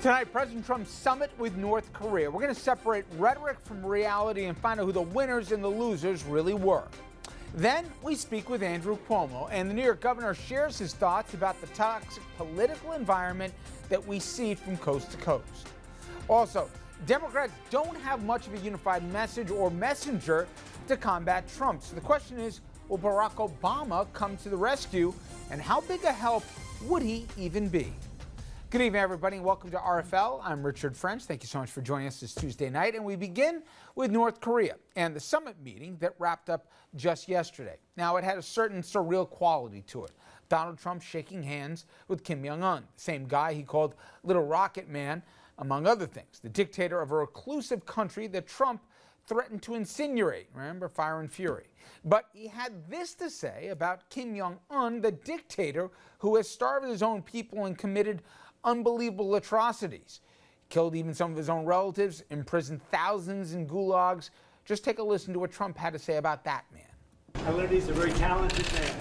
Tonight, President Trump's summit with North Korea. We're going to separate rhetoric from reality and find out who the winners and the losers really were. Then we speak with Andrew Cuomo, and the New York governor shares his thoughts about the toxic political environment that we see from coast to coast. Also, Democrats don't have much of a unified message or messenger to combat Trump. So the question is, will Barack Obama come to the rescue, and how big a help would he even be? Good evening, everybody, and welcome to RFL. I'm Richard French. Thank you so much for joining us this Tuesday night. And we begin with North Korea and the summit meeting that wrapped up just yesterday. Now, it had a certain surreal quality to it. Donald Trump shaking hands with Kim Jong-un, the same guy he called Little Rocket Man, among other things, the dictator of a reclusive country that Trump threatened to insinuate. Remember, Fire and Fury. But he had this to say about Kim Jong-un, the dictator who has starved his own people and committed unbelievable atrocities. Killed even some of his own relatives, imprisoned thousands in gulags. Just take a listen to what Trump had to say about that man. I learned he's a very talented man.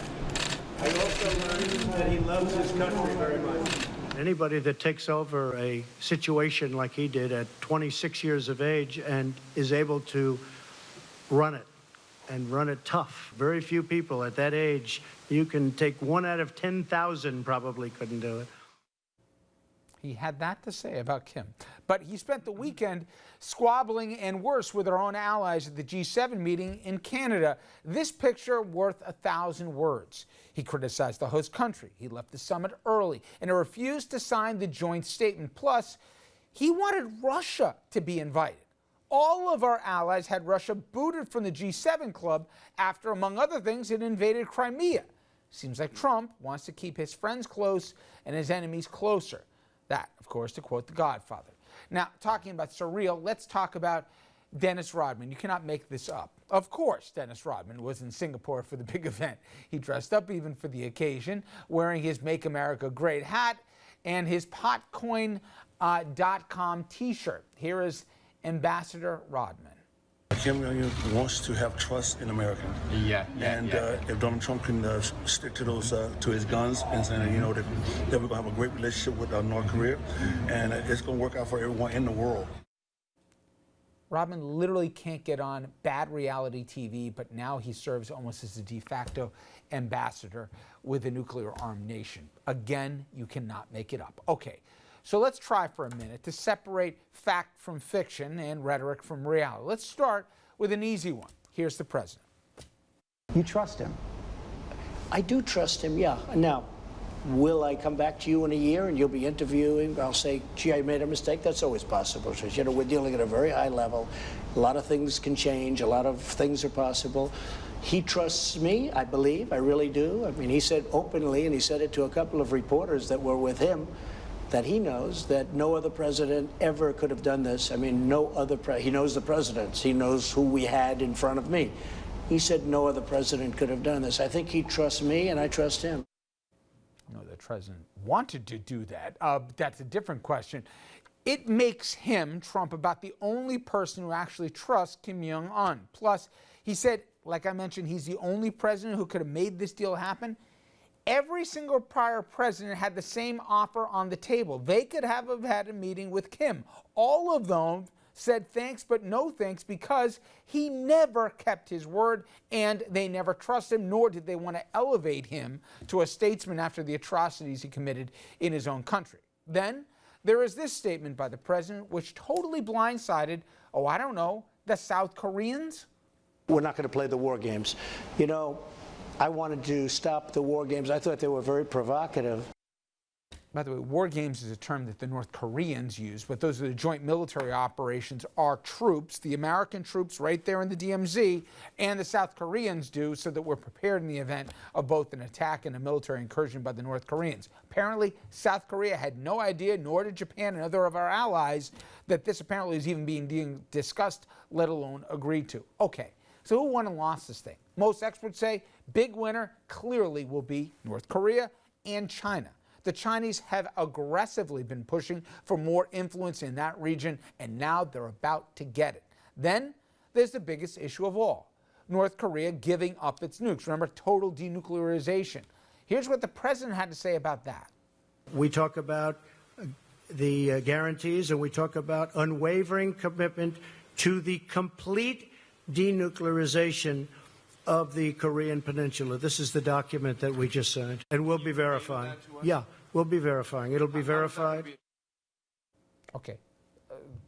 I also learned that he loves his country very much. Anybody that takes over a situation like he did at 26 years of age and is able to run it and run it tough. Very few people at that age, you can take 1 out of 10,000 probably couldn't do it. He had that to say about Kim. But he spent the weekend squabbling and worse with our own allies at the G7 meeting in Canada. This picture worth 1,000 words. He criticized the host country. He left the summit early and refused to sign the joint statement. Plus, he wanted Russia to be invited. All of our allies had Russia booted from the G7 club after, among other things, it invaded Crimea. Seems like Trump wants to keep his friends close and his enemies closer. That, of course, to quote The Godfather. Now, talking about surreal, let's talk about Dennis Rodman. You cannot make this up. Of course, Dennis Rodman was in Singapore for the big event. He dressed up even for the occasion, wearing his Make America Great hat and his potcoin.com t-shirt. Here is Ambassador Rodman. Kim Jong-un wants to have trust in America. If Donald Trump can stick to those to his guns and saying, that we're going to have a great relationship with North Korea, and it's going to work out for everyone in the world. Rodman literally can't get on bad reality TV, but now he serves almost as a de facto ambassador with a nuclear-armed nation. Again, you cannot make it up. Okay. So let's try for a minute to separate fact from fiction and rhetoric from reality. Let's start with an easy one. Here's the president. You trust him? I do trust him, yeah. Now, will I come back to you in a year and you'll be interviewing? I'll say, gee, I made a mistake. That's always possible. Because, we're dealing at a very high level. A lot of things can change. A lot of things are possible. He trusts me, I believe. I really do. I mean, he said openly, and he said it to a couple of reporters that were with him, that he knows that no other president ever could have done this. I mean, he knows the presidents. He knows who we had in front of me. He said no other president could have done this. I think he trusts me, and I trust him. No, the president wanted to do that. That's a different question. It makes him, Trump, about the only person who actually trusts Kim Jong-un. Plus, he said, like I mentioned, he's the only president who could have made this deal happen. Every single prior president had the same offer on the table. They could have had a meeting with Kim. All of them said thanks, but no thanks, because he never kept his word and they never trusted him, nor did they want to elevate him to a statesman after the atrocities he committed in his own country. Then there is this statement by the president, which totally blindsided, the South Koreans. We're not going to play the war games. I wanted to stop the war games. I thought they were very provocative. By the way, war games is a term that the North Koreans use, but those are the joint military operations. Our troops, the American troops right there in the DMZ, and the South Koreans do, so that we're prepared in the event of both an attack and a military incursion by the North Koreans. Apparently, South Korea had no idea, nor did Japan and other of our allies, that this apparently is even being discussed, let alone agreed to. Okay, so who won and lost this thing? Most experts say big winner clearly will be North Korea and China. The Chinese have aggressively been pushing for more influence in that region, and now they're about to get it. Then there's the biggest issue of all, North Korea giving up its nukes. Remember, total denuclearization. Here's what the president had to say about that. We talk about the guarantees, and we talk about unwavering commitment to the complete denuclearization of the Korean Peninsula. This is the document that we just signed, and we'll be verifying. Yeah, we'll be verifying. It'll be verified. Okay,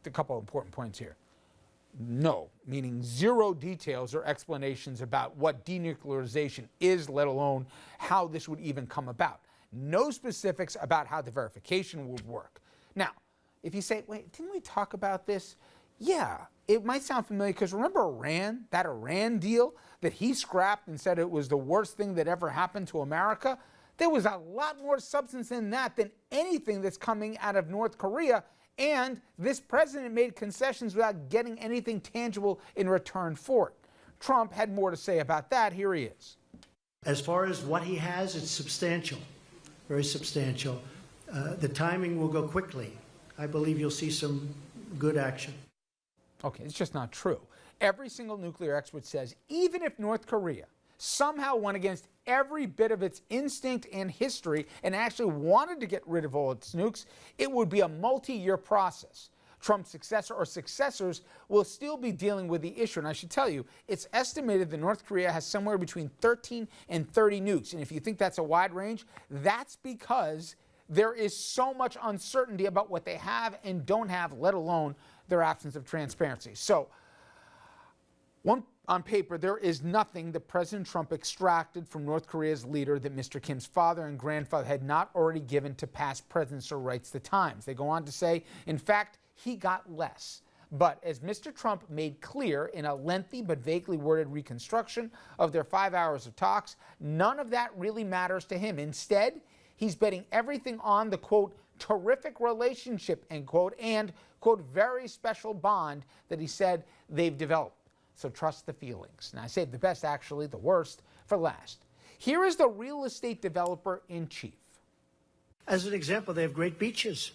a couple of important points here. No, meaning zero details or explanations about what denuclearization is, let alone how this would even come about. No specifics about how the verification would work. Now, if you say, wait, didn't we talk about this? Yeah, it might sound familiar because remember Iran, that Iran deal that he scrapped and said it was the worst thing that ever happened to America? There was a lot more substance in that than anything that's coming out of North Korea. And this president made concessions without getting anything tangible in return for it. Trump had more to say about that. Here he is. As far as what he has, it's substantial, very substantial. The timing will go quickly. I believe you'll see some good action. Okay, it's just not true. Every single nuclear expert says even if North Korea somehow went against every bit of its instinct and history and actually wanted to get rid of all its nukes, it would be a multi-year process. Trump's successor or successors will still be dealing with the issue. And I should tell you, it's estimated that North Korea has somewhere between 13 and 30 nukes. And if you think that's a wide range, that's because there is so much uncertainty about what they have and don't have, let alone their absence of transparency. So, on paper, there is nothing that President Trump extracted from North Korea's leader that Mr. Kim's father and grandfather had not already given to past presidents, or writes the Times. They go on to say, in fact, he got less. But as Mr. Trump made clear in a lengthy but vaguely worded reconstruction of their 5 hours of talks, none of that really matters to him. Instead, he's betting everything on the, quote, terrific relationship, end quote, and, quote, very special bond that he said they've developed. So trust the feelings. Now, I saved the best, actually, the worst, for last. Here is the real estate developer in chief. As an example, they have great beaches.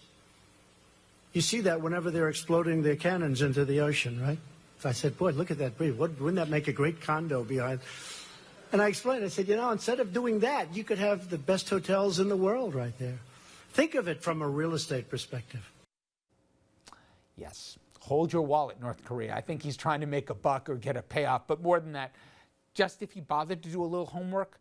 You see that whenever they're exploding their cannons into the ocean, right? So I said, boy, look at that bridge. Wouldn't that make a great condo behind? And I explained, I said, you know, instead of doing that, you could have the best hotels in the world right there. Think of it from a real estate perspective. Yes. Hold your wallet, North Korea. I think he's trying to make a buck or get a payoff. But more than that, just if he bothered to do a little homework,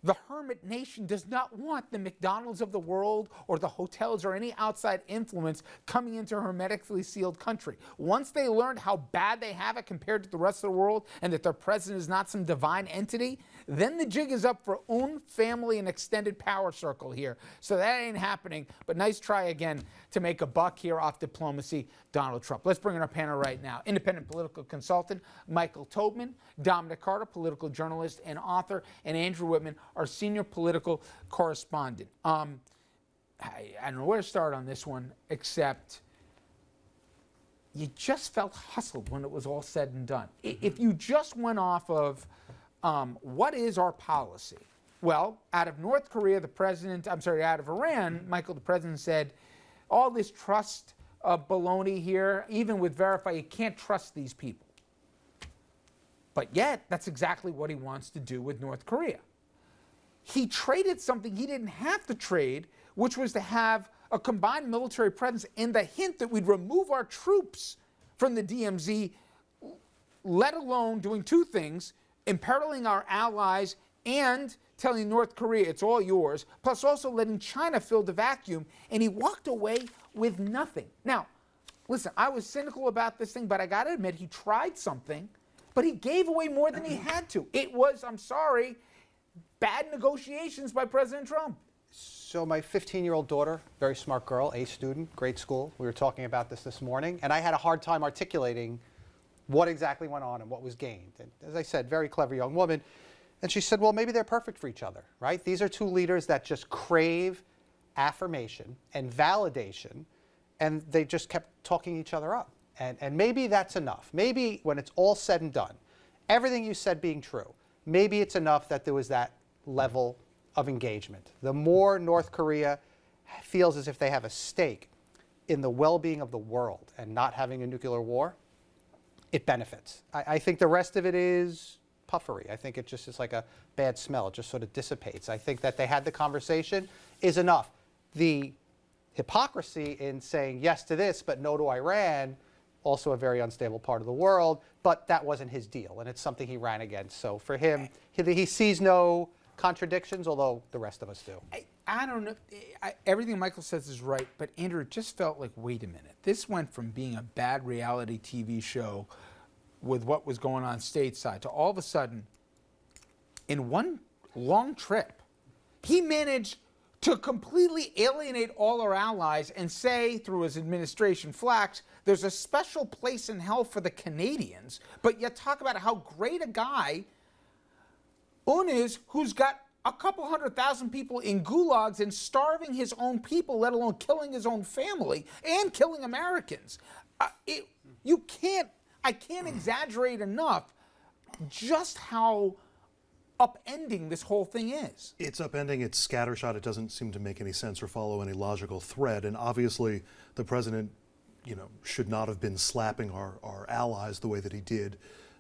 the hermit nation does not want the McDonald's of the world or the hotels or any outside influence coming into a hermetically sealed country. Once they learned how bad they have it compared to the rest of the world and that their president is not some divine entity, then the jig is up for own family and extended power circle here. So that ain't happening. But nice try again to make a buck here off diplomacy, Donald Trump. Let's bring in our panel right now. Independent political consultant Michael Tobman, Dominic Carter, political journalist and author, and Andrew Whitman, our senior political correspondent. I don't know where to start on this one, except you just felt hustled when it was all said and done. If you just went off of what is our policy? Well, out of North Korea, out of Iran, Michael, the president said, all this trust baloney here, even with Verify, you can't trust these people. But yet, that's exactly what he wants to do with North Korea. He traded something he didn't have to trade, which was to have a combined military presence and the hint that we'd remove our troops from the DMZ, let alone doing two things, imperiling our allies and telling North Korea it's all yours, plus also letting China fill the vacuum, and he walked away with nothing. Now, listen, I was cynical about this thing, but I gotta admit, he tried something, but he gave away more than he had to. It was, I'm sorry, bad negotiations by President Trump. So my 15-year-old daughter, very smart girl, A student, great school. We were talking about this morning, and I had a hard time articulating what exactly went on and what was gained. And as I said, very clever young woman. And she said, well, maybe they're perfect for each other, right? These are two leaders that just crave affirmation and validation, and they just kept talking each other up. And maybe that's enough. Maybe when it's all said and done, everything you said being true, maybe it's enough that there was that level of engagement. The more North Korea feels as if they have a stake in the well-being of the world and not having a nuclear war, it benefits. I think the rest of it is puffery. I think it just is like a bad smell. It just sort of dissipates. I think that they had the conversation is enough. The hypocrisy in saying yes to this but no to Iran, also a very unstable part of the world, but that wasn't his deal, and it's something he ran against. So for him, he sees no contradictions, although the rest of us do. I don't know. Everything Michael says is right, but Andrew, it just felt like, wait a minute. This went from being a bad reality TV show with what was going on stateside to all of a sudden, in one long trip, he managed to completely alienate all our allies and say, through his administration flax, there's a special place in hell for the Canadians, but yet talk about how great a guy is, who's got a couple 100,000 people in gulags and starving his own people, let alone killing his own family and killing Americans. I can't exaggerate enough just how upending this whole thing is. It's upending, it's scattershot, it doesn't seem to make any sense or follow any logical thread, and obviously the president, should not have been slapping our allies the way that he did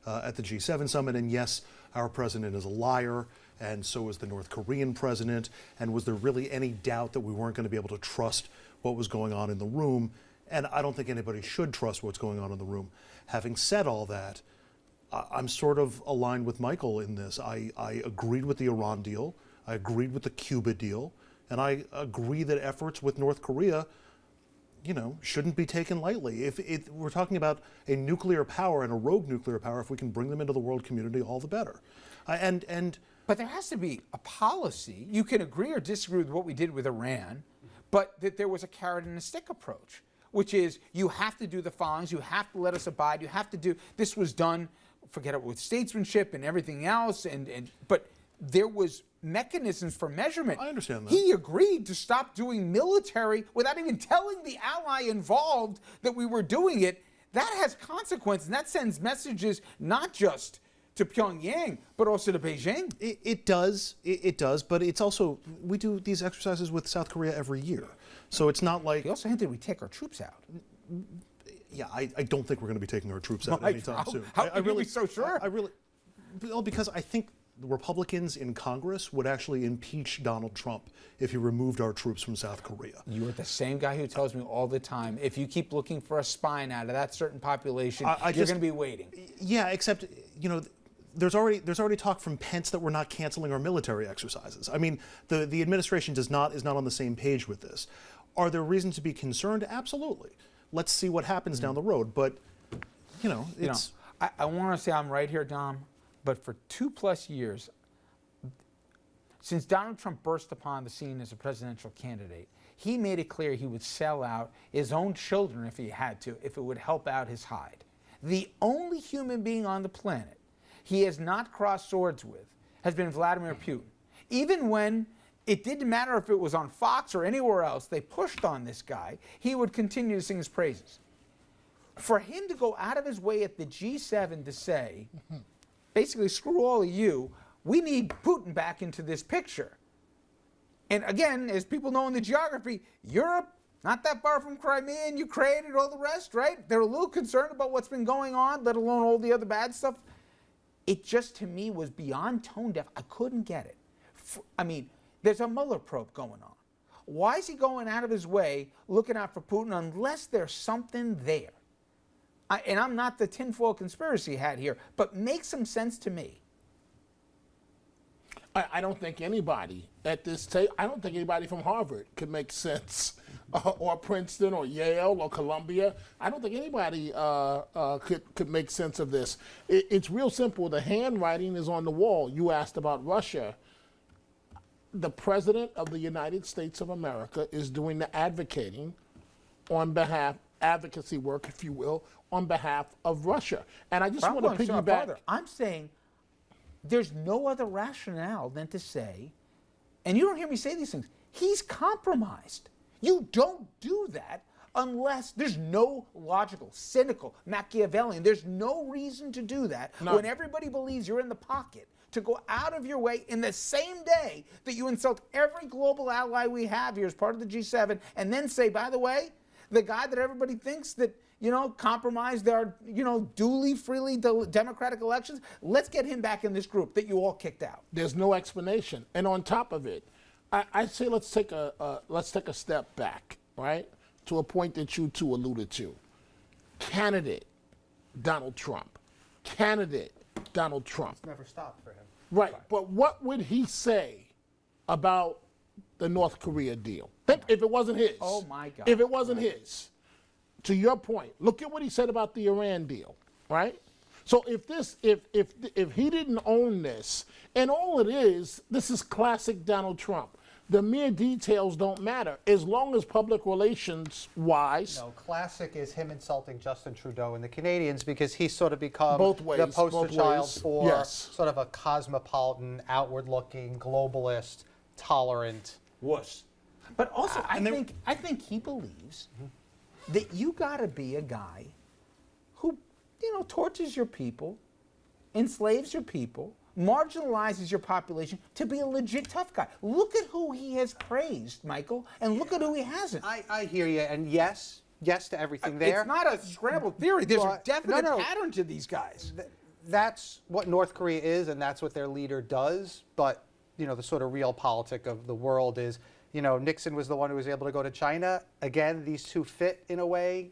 at the G7 summit. And yes, our president is a liar, and so is the North Korean president. And was there really any doubt that we weren't going to be able to trust what was going on in the room? And I don't think anybody should trust what's going on in the room. Having said all that, I'm sort of aligned with Michael in this. I agreed with the Iran deal, I agreed with the Cuba deal, and I agree that efforts with North Korea shouldn't be taken lightly. If we're talking about a nuclear power and a rogue nuclear power, if we can bring them into the world community, all the better. But there has to be a policy. You can agree or disagree with what we did with Iran, but that there was a carrot and a stick approach, which is you have to do the following, you have to let us abide, you have to do, this was done, forget it, with statesmanship and everything else, but there was mechanisms for measurement. I understand that. He agreed to stop doing military without even telling the ally involved that we were doing it. That has consequences, and that sends messages not just to Pyongyang, but also to Beijing. It does, but it's also, we do these exercises with South Korea every year. So it's not like... He also hinted we take our troops out. Yeah, I don't think we're going to be taking our troops out anytime soon. How can you be so sure? Because I think the Republicans in Congress would actually impeach Donald Trump if he removed our troops from South Korea. You are the same guy who tells me all the time, if you keep looking for a spine out of that certain population, you're going to be waiting. Yeah, except, there's already talk from Pence that we're not canceling our military exercises. I mean, the administration is not on the same page with this. Are there reasons to be concerned? Absolutely. Let's see what happens down the road. But, it's... I want to say I'm right here, Dom, but for 2+ years, since Donald Trump burst upon the scene as a presidential candidate, he made it clear he would sell out his own children if he had to, if it would help out his hide. The only human being on the planet he has not crossed swords with has been Vladimir Putin. Even when it didn't matter if it was on Fox or anywhere else, they pushed on this guy, he would continue to sing his praises. For him to go out of his way at the G7 to say, basically, screw all of you, we need Putin back into this picture. And again, as people know in the geography, Europe, not that far from Crimea and Ukraine and all the rest, right? They're a little concerned about what's been going on, let alone all the other bad stuff. It just, to me, was beyond tone deaf. I couldn't get it. I mean, there's a Mueller probe going on. Why is he going out of his way looking out for Putin unless there's something there? And I'm not the tinfoil conspiracy hat here, but makes some sense to me. I don't think anybody at this table, I don't think anybody from Harvard could make sense, or Princeton, or Yale, or Columbia. I don't think anybody could make sense of this. It's real simple. The handwriting is on the wall. You asked about Russia. The President of the United States of America is doing the advocating on behalf, advocacy work, if you will, on behalf of Russia. And I just want to piggyback. I'm saying there's no other rationale than to say, and you don't hear me say these things, he's compromised. You don't do that unless there's no logical, cynical, Machiavellian, there's no reason to do that when everybody believes you're in the pocket to go out of your way in the same day that you insult every global ally we have here as part of the G7 and then say, by the way, the guy that everybody thinks that, compromised our, duly, freely democratic elections, let's get him back in this group that you all kicked out. There's no explanation. And on top of it, I say let's take a step back right, to a point that you two alluded to. Candidate, Donald Trump. Candidate, Donald Trump. Never stopped for him. Right, but what would he say about the North Korea deal? Think if it wasn't his. Oh, my God. If it wasn't his. To your point, look at what he said about the Iran deal, right? So if he didn't own this, and all it is, this is classic Donald Trump. The mere details don't matter as long as public relations wise. No, classic is him insulting Justin Trudeau and the Canadians because he's sort of become Both ways, the poster both child ways. for Yes. sort of a cosmopolitan, outward-looking, globalist, tolerant wuss. But also, I think he believes that you got to be a guy who, tortures your people, enslaves your people, marginalizes your population to be a legit tough guy. Look at who he has praised, Michael, and look at who he hasn't. I hear you, and yes to everything there. It's not a scrambled theory. There's a definite pattern to these guys. That's what North Korea is, and that's what their leader does. But, the sort of real politic of the world is, Nixon was the one who was able to go to China. Again, these two fit in a way.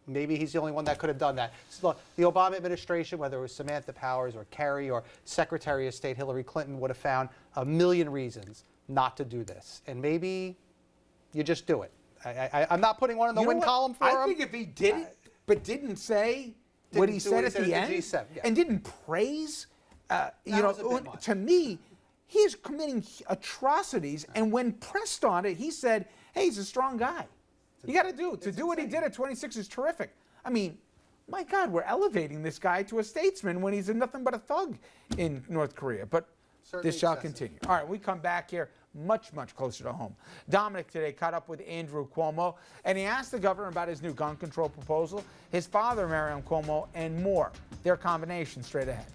Maybe he's the only one that could have done that. So the Obama administration, whether it was Samantha Powers or Kerry or Secretary of State Hillary Clinton, would have found a million reasons not to do this. And maybe you just do it. I'm not putting one in the win column for him. I think if he did it, but didn't say what he said at the end, G7, yeah. and didn't praise, was a bit much. to me, he is committing atrocities. And when pressed on it, he said, hey, he's a strong guy. You got to do it. To do what he did at 26 is terrific. I mean, my God, we're elevating this guy to a statesman when he's nothing but a thug in North Korea. But Certainly this shall excessive. continue. All right, we come back here much, much closer to home. Dominic today caught up with Andrew Cuomo, and he asked the governor about his new gun control proposal, his father, Mariam Cuomo, and more. Their combination straight ahead.